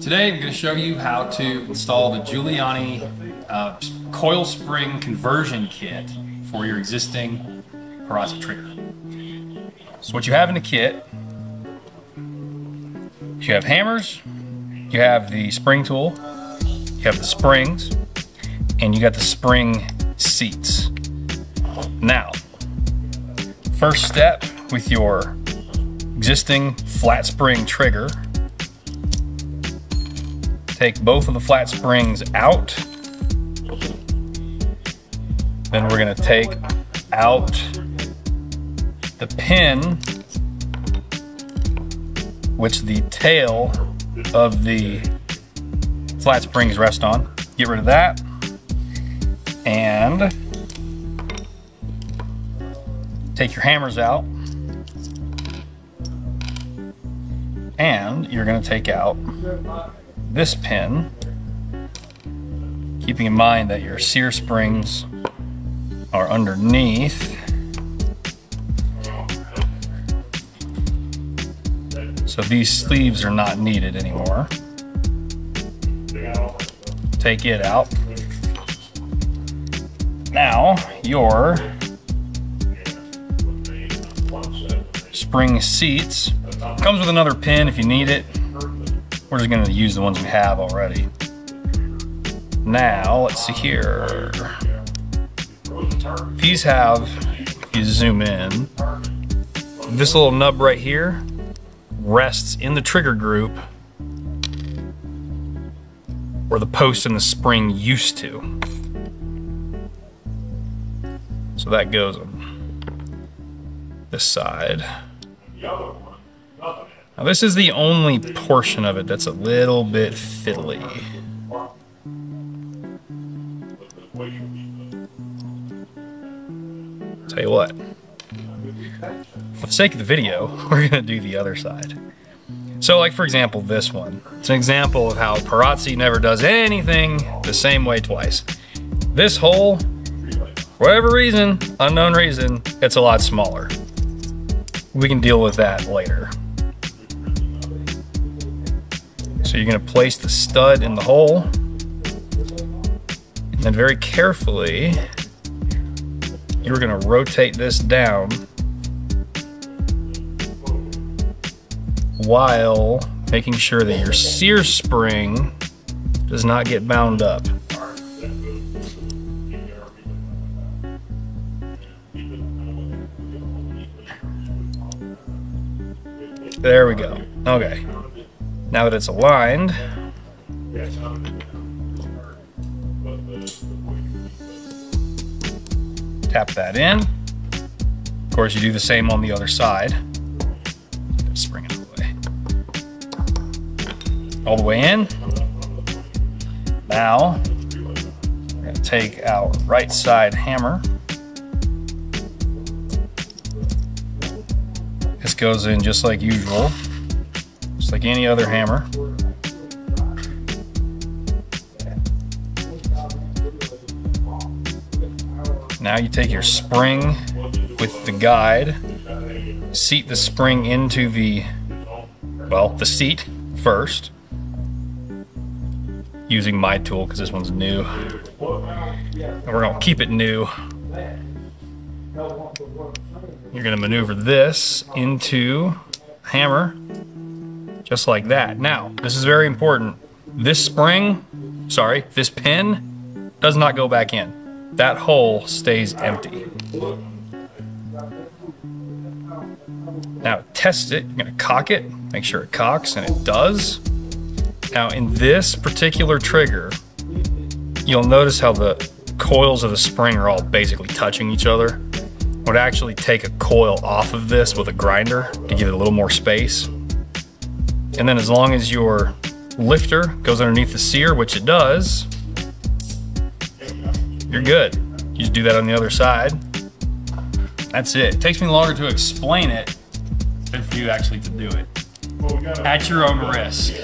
Today I'm going to show you how to install the Giuliani Coil Spring Conversion Kit for your existing Perazzi trigger. So what you have in the kit, you have hammers, you have the spring tool, you have the springs, and you got the spring seats. Now, first step with your existing flat spring trigger, take both of the flat springs out. Then we're going to take out the pin which the tail of the flat springs rest on. Get rid of that. And take your hammers out. And you're going to take out this pin, keeping in mind that your sear springs are underneath. So these sleeves are not needed anymore. Take it out. Now your spring seats comes with another pin if you need it. We're just going to use the ones we have already. Now, let's see here. These have, if you zoom in, this little nub right here rests in the trigger group where the post and the spring used to. So that goes on this side. Now this is the only portion of it that's a little bit fiddly. Tell you what, for the sake of the video, we're gonna do the other side. So like for example, this one. It's an example of how Perazzi never does anything the same way twice. This hole, for whatever reason, unknown reason, it's a lot smaller. We can deal with that later. So you're going to place the stud in the hole, and then very carefully you're going to rotate this down while making sure that your sear spring does not get bound up. There we go. Okay. Now that it's aligned, tap that in. Of course, you do the same on the other side. Spring it all the way in. Now, we're going to take our right side hammer. This goes in just like usual. Just like any other hammer. Now you take your spring with the guide, seat the spring into the seat first, using my tool because this one's new. And we're gonna keep it new. You're gonna maneuver this into the hammer. Just like that. Now, this is very important. This pin does not go back in. That hole stays empty. Now, test it. You're gonna cock it, make sure it cocks, and it does. Now, in this particular trigger, you'll notice how the coils of the spring are all basically touching each other. I would actually take a coil off of this with a grinder to give it a little more space. And then as long as your lifter goes underneath the sear, which it does, you're good. You just do that on the other side. That's it. It takes me longer to explain it than for you actually to do it. At your own risk.